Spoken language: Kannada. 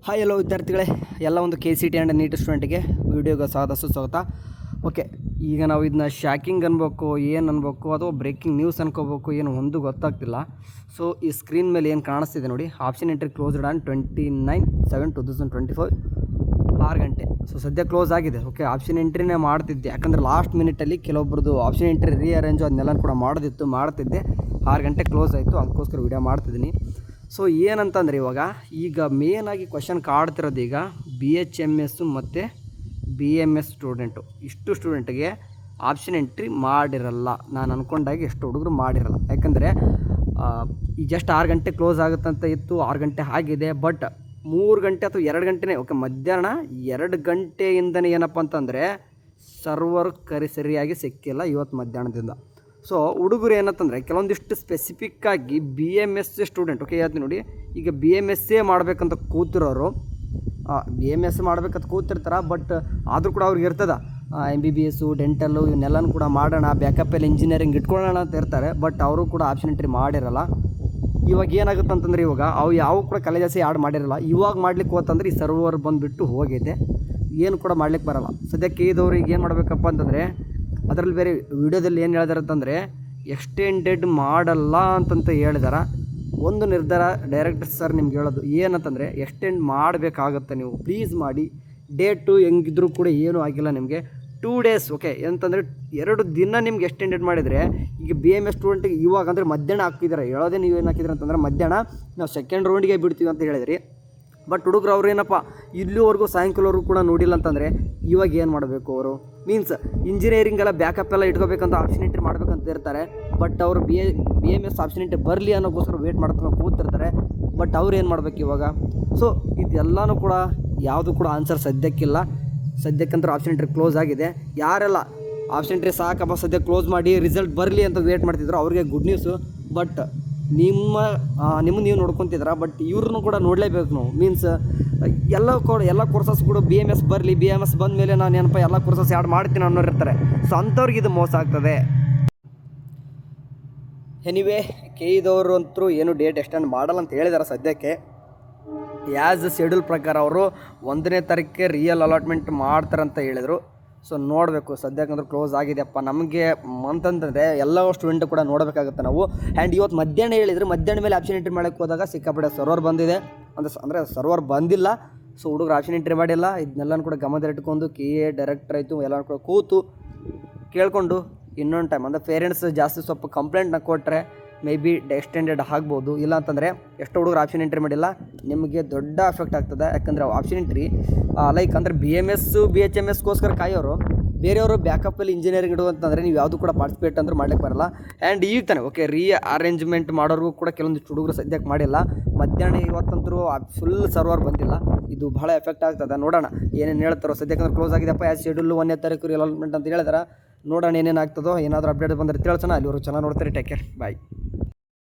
ಹಾಯ್ ಎಲ್ಲೋ ವಿದ್ಯಾರ್ಥಿಗಳೇ, ಎಲ್ಲ ಒಂದು KCET ಆ್ಯಂಡ್ ನೀಟ್ ಸ್ಟೂಡೆಂಟಿಗೆ ವಿಡಿಯೋಗೆ ಸುಸ್ವಾಗತ. ಓಕೆ, ಈಗ ನಾವು ಇದನ್ನ ಶಾಕಿಂಗ್ ಅನ್ಬೇಕು, ಏನು ಅನ್ಬೇಕು, ಅಥವಾ ಬ್ರೇಕಿಂಗ್ ನ್ಯೂಸ್ ಅನ್ಕೋಬೇಕು, ಏನು ಒಂದು ಗೊತ್ತಾಗ್ತಿಲ್ಲ. ಸೊ ಈ ಸ್ಕ್ರೀನ್ ಮೇಲೆ ಏನು ಕಾಣಿಸ್ತಿದೆ ನೋಡಿ, ಆಪ್ಷನ್ ಎಂಟ್ರಿ ಕ್ಲೋಸ್ಡ್ ಆನ್ 29/7/2024 6 ಗಂಟೆ. ಸೊ ಸದ್ಯ ಕ್ಲೋಸ್ ಆಗಿದೆ. ಓಕೆ, ಆಪ್ಷನ್ ಎಂಟ್ರಿನೇ ಮಾಡ್ತಿದ್ದೆ, ಯಾಕಂದರೆ ಲಾಸ್ಟ್ ಮಿನಿಟಲ್ಲಿ ಕೆಲವೊಬ್ರದ್ದು ಆಪ್ಷನ್ ಎಂಟ್ರಿ ರೀಅರೇಂಜು ಅದನ್ನೆಲ್ಲ ಕೂಡ ಮಾಡ್ತಿದ್ದೆ. 6 ಗಂಟೆ ಕ್ಲೋಸ್ ಆಯಿತು, ಅದಕ್ಕೋಸ್ಕರ ವಿಡಿಯೋ ಮಾಡ್ತಿದ್ದೀನಿ. ಸೊ ಏನಂತಂದರೆ ಈಗ ಮೇನಾಗಿ ಕ್ವಶನ್ ಕಾಡ್ತಿರೋದು ಈಗ BHMS ಮತ್ತು BMS ಸ್ಟೂಡೆಂಟು, ಇಷ್ಟು ಸ್ಟೂಡೆಂಟ್ಗೆ ಆಪ್ಷನ್ ಎಂಟ್ರಿ ಮಾಡಿರಲ್ಲ. ನಾನು ಅಂದ್ಕೊಂಡಾಗ ಎಷ್ಟು ಹುಡುಗರು ಮಾಡಿರಲ್ಲ, ಯಾಕಂದರೆ ಈ ಜಸ್ಟ್ 6 ಗಂಟೆ ಕ್ಲೋಸ್ ಆಗುತ್ತಂತ ಇತ್ತು. 6 ಗಂಟೆ ಆಗಿದೆ, ಬಟ್ 3 ಗಂಟೆ ಅಥವಾ 2 ಗಂಟೆನೇ. ಓಕೆ, ಮಧ್ಯಾಹ್ನ 2 ಗಂಟೆಯಿಂದನೇ ಏನಪ್ಪ ಅಂತಂದರೆ ಸರ್ವರ್ ಸರಿಯಾಗಿ ಸಿಕ್ಕಿಲ್ಲ ಇವತ್ತು ಮಧ್ಯಾಹ್ನದಿಂದ. ಸೊ ಹುಡುಗರು ಏನಂತಂದರೆ ಕೆಲವೊಂದಿಷ್ಟು ಸ್ಪೆಸಿಫಿಕ್ಕಾಗಿ BMS ಸ್ಟೂಡೆಂಟ್, ಓಕೆ ಹೇಳ್ತೀನಿ ನೋಡಿ, ಈಗ BMS ಮಾಡಬೇಕಂತ ಕೂತಿರೋರು BMS ಮಾಡ್ಬೇಕಂತ ಕೂತಿರ್ತಾರೆ. ಬಟ್ ಆದರೂ ಕೂಡ ಅವ್ರಿಗೆ ಇರ್ತದೆ MBBS ಡೆಂಟಲ್ಲು ಇವನ್ನೆಲ್ಲನೂ ಕೂಡ ಮಾಡೋಣ, ಬ್ಯಾಕಪ್ಪಲ್ಲಿ ಇಂಜಿನಿಯರಿಂಗ್ ಇಟ್ಕೊಳ್ಳೋಣ ಅಂತ ಇರ್ತಾರೆ. ಬಟ್ ಅವರು ಕೂಡ ಆಪ್ಷನ್ ಎಂಟ್ರಿ ಮಾಡಿರಲ್ಲ. ಇವಾಗ ಏನಾಗುತ್ತೆ ಅಂತಂದರೆ ಅವು ಯಾವ ಕೂಡ ಕಾಲೇಜಸ್ ಆ್ಯಡ್ ಮಾಡಿರಲ್ಲ. ಇವಾಗ ಮಾಡ್ಲಿಕ್ಕೆ ಹೋತಂದ್ರೆ ಈ ಸರ್ವರ್ ಬಂದುಬಿಟ್ಟು ಹೋಗೈತೆ, ಏನು ಕೂಡ ಮಾಡ್ಲಿಕ್ಕೆ ಬರೋಲ್ಲ. ಸದ್ಯಕ್ಕೆ ಇದವ್ರಿಗೆ ಏನು ಮಾಡಬೇಕಪ್ಪ ಅಂತಂದರೆ, ಅದರಲ್ಲಿ ಬೇರೆ ವಿಡಿಯೋದಲ್ಲಿ ಏನು ಹೇಳಿದಾರೆ ಅಂತಂದರೆ ಎಕ್ಸ್ಟೆಂಡೆಡ್ ಮಾಡಲ್ಲ ಅಂತಂತ ಹೇಳಿದಾರೆ. ಒಂದು ನಿರ್ಧಾರ ಡೈರೆಕ್ಟರ್ ಸರ್ ನಿಮ್ಗೆ ಹೇಳೋದು ಏನಂತಂದರೆ, ಎಕ್ಸ್ಟೆಂಡ್ ಮಾಡಬೇಕಾಗತ್ತೆ, ನೀವು ಪ್ಲೀಸ್ ಮಾಡಿ. ಡೇಟು ಹೆಂಗಿದ್ರೂ ಕೂಡ ಏನೂ ಆಗಿಲ್ಲ ನಿಮಗೆ, 2 ಡೇಸ್. ಓಕೆ, ಅಂತಂದರೆ 2 ದಿನ ನಿಮ್ಗೆ ಎಕ್ಸ್ಟೆಂಡೆಡ್ ಮಾಡಿದರೆ, ಈಗ BMS ಸ್ಟೂಡೆಂಟಿಗೆ ಇವಾಗ ಅಂದರೆ ಮಧ್ಯಾಹ್ನ ಹಾಕಿದ್ದಾರೆ. ಹೇಳೋದೇ ನೀವೇನು ಹಾಕಿದ್ರೆ ಅಂತಂದರೆ ಮಧ್ಯಾಹ್ನ ನಾವು ಸೆಕೆಂಡ್ ರೌಂಡಿಗೆ ಬಿಡ್ತೀವಿ ಅಂತ ಹೇಳಿದ್ರಿ. ಬಟ್ ಹುಡುಗರು ಅವ್ರು ಏನಪ್ಪ ಇಲ್ಲಿವರೆಗೂ ಸಾಯಂಕಾಲವರೆಗೂ ಕೂಡ ನೋಡಿಲ್ಲ ಅಂತಂದರೆ ಇವಾಗ ಏನು ಮಾಡಬೇಕು ಅವರು? ಮೀನ್ಸ್ ಇಂಜಿನಿಯರಿಂಗೆಲ್ಲ ಬ್ಯಾಕಪ್ ಎಲ್ಲ ಇಟ್ಕೋಬೇಕಂತ ಆಪ್ಷನ್ ಎಂಟ್ರಿ ಮಾಡಬೇಕಂತ ಇರ್ತಾರೆ. ಬಟ್ ಅವರು BMS ಆಪ್ಷನ್ ಎಂಟ್ರಿ ಬರಲಿ ಅನ್ನೋಕ್ಕೋಸ್ಕರ ವೇಟ್ ಮಾಡ್ಕೊಂಡು ಕೂತಿರ್ತಾರೆ. ಬಟ್ ಅವ್ರು ಏನು ಮಾಡಬೇಕು ಇವಾಗ? ಸೊ ಇದೆಲ್ಲನೂ ಕೂಡ ಯಾವುದು ಕೂಡ ಆನ್ಸರ್ ಸದ್ಯಕ್ಕಿಲ್ಲ. ಸದ್ಯಕ್ಕಂತೂ ಆಪ್ಷನ್ ಎಂಟ್ರಿ ಕ್ಲೋಸ್ ಆಗಿದೆ. ಯಾರೆಲ್ಲ ಆಪ್ಷನ್ ಎಂಟ್ರಿ ಸಾಕಪ್ಪ ಸದ್ಯ ಕ್ಲೋಸ್ ಮಾಡಿ ರಿಸಲ್ಟ್ ಬರಲಿ ಅಂತ ವೇಟ್ ಮಾಡ್ತಿದ್ರು ಅವ್ರಿಗೆ ಗುಡ್ ನ್ಯೂಸು. ಬಟ್ ನಿಮ್ಮನ್ನು ನೀವು ನೋಡ್ಕೊತಿದ್ರ, ಬಟ್ ಇವ್ರನ್ನೂ ಕೂಡ ನೋಡಲೇಬೇಕು ನಾವು. ಮೀನ್ಸ್ ಎಲ್ಲ ಕೋರ್ಸಸ್ ಕೂಡ BMS ಬರಲಿ, BMS ಬಂದ ಮೇಲೆ ನಾನು ಏನಪ್ಪ ಎಲ್ಲ ಕೋರ್ಸಸ್ ಆ್ಯಡ್ ಮಾಡ್ತೀನಿ ಅನ್ನೋರು ಇರ್ತಾರೆ. ಸೊ ಅಂಥವ್ರಿಗೆ ಇದು ಮೋಸ ಆಗ್ತದೆ. ಎನಿವೇ KEದವರು ಅಂತೂ ಏನು ಡೇಟ್ ಎಕ್ಸ್ಟೆಂಡ್ ಮಾಡಲ್ಲ ಅಂತ ಹೇಳಿದ್ದಾರೆ ಸದ್ಯಕ್ಕೆ. ಆ್ಯಸ್ ಶೆಡ್ಯೂಲ್ ಪ್ರಕಾರ ಅವರು 1ನೇ ತಾರೀಕಿಗೆ ರಿಯಲ್ ಅಲಾಟ್ಮೆಂಟ್ ಮಾಡ್ತಾರಂತ ಹೇಳಿದರು. ಸೊ ನೋಡಬೇಕು. ಸದ್ಯಕ್ಕಂದ್ರೆ ಕ್ಲೋಸ್ ಆಗಿದೆಯಪ್ಪ. ನಮಗೆ ಅಂತಂದರೆ ಎಲ್ಲ ಸ್ಟೂಡೆಂಟ್ ಕೂಡ ನೋಡಬೇಕಾಗುತ್ತೆ ನಾವು. ಆ್ಯಂಡ್ ಇವತ್ತು ಮಧ್ಯಾಹ್ನ ಹೇಳಿದರೆ ಮಧ್ಯಾಹ್ನ ಮೇಲೆ ಆಪ್ಷನ್ ಎಂಟ್ರಿ ಮಾಡೋಕ್ಕೆ ಹೋದಾಗ ಸಿಕ್ಕಾಪಟ್ಟೆ ಸರ್ವರ್ ಬಂದಿದೆ ಅಂದರೆ ಸರ್ವರ್ ಬಂದಿಲ್ಲ. ಸೊ ಹುಡುಗರು ಆಪ್ಷನ್ ಎಂಟ್ರಿ ಮಾಡಿಲ್ಲ. ಇದನ್ನೆಲ್ಲನೂ ಕೂಡ ಗಮನದಲ್ಲಿಟ್ಕೊಂಡು KA ಡೈರೆಕ್ಟರ್ ಆಯಿತು ಎಲ್ಲನೂ ಕೂಡ ಕೂತು ಕೇಳಿಕೊಂಡು ಇನ್ನೊಂದು ಟೈಮ್ ಅಂದರೆ ಪೇರೆಂಟ್ಸ್ ಜಾಸ್ತಿ ಸ್ವಲ್ಪ ಕಂಪ್ಲೇಂಟ್ನ ಕೊಟ್ಟರೆ ಮೇ ಬಿ ಎಕ್ಸ್ಟೆಂಡೆಡ್ ಆಗ್ಬೋದು. ಇಲ್ಲ ಅಂತಂದರೆ ಎಷ್ಟು ಹುಡುಗರು ಆಪ್ಷನ್ ಎಂಟ್ರಿ ಮಾಡಿಲ್ಲ ನಿಮಗೆ ದೊಡ್ಡ ಎಫೆಕ್ಟ್ ಆಗ್ತದೆ. ಯಾಕಂದರೆ ಆಪ್ಷನ್ ಎಂಟ್ರಿ ಲೈಕ್ ಅಂದರೆ BMS BHMSಗೋಸ್ಕರ ಕಾಯೋರು, ಬೇರೆಯವರು ಬ್ಯಾಕಪ್ಪಲ್ಲಿ ಇಂಜಿನಿಯರಿಂಗ್ ಇಡುವಂತಂದರೆ ನೀವು ಯಾವುದು ಕೂಡ ಪಾರ್ಟಿಸಿಪೇಟ್ ಅಂದ್ರೆ ಮಾಡ್ಲಿಕ್ಕೆ ಬರಲ್ಲ. ಆ್ಯಂಡ್ ಈಗ ತಾನೆ ಓಕೆ ಅರೇಂಜ್ಮೆಂಟ್ ಮಾಡೋರಿಗೂ ಕೂಡ ಕೆಲವೊಂದಿಷ್ಟು ಹುಡುಗರು ಸದ್ಯಕ್ಕೆ ಮಾಡಿಲ್ಲ. ಮಧ್ಯಾಹ್ನ ಇವತ್ತಂತರೂ ಫುಲ್ ಸರ್ವರ್ ಬಂದಿಲ್ಲ. ಇದು ಬಹಳ ಎಫೆಕ್ಟ್ ಆಗ್ತದೆ. ನೋಡೋಣ ಏನೇನು ಹೇಳ್ತಾರೋ. ಸದ್ಯಕ್ಕೆ ಕ್ಲೋಸ್ ಆಗಿದೆಪ್ಪ. ಆ್ಯಸ್ ಶೆಡ್ಯೂಲ್ 1ನೇ ತಾರೀಕು ಅಲಾಟ್ಮೆಂಟ್ ಅಂತ ಹೇಳಿದಾರೆ. ನೋಡೋಣ ಏನೇನು ಆಗ್ತದೋ. ಏನಾದರೂ ಅಪ್ಡೇಟ್ ಬಂದರೆ ತಿಳಿಸೋಣ. ಅಲ್ಲಿವರು ಚೆನ್ನಾಗಿ ನೋಡ್ತಾರೆ. ಟೇಕ್ ಕೇರ್, ಬಾಯ್.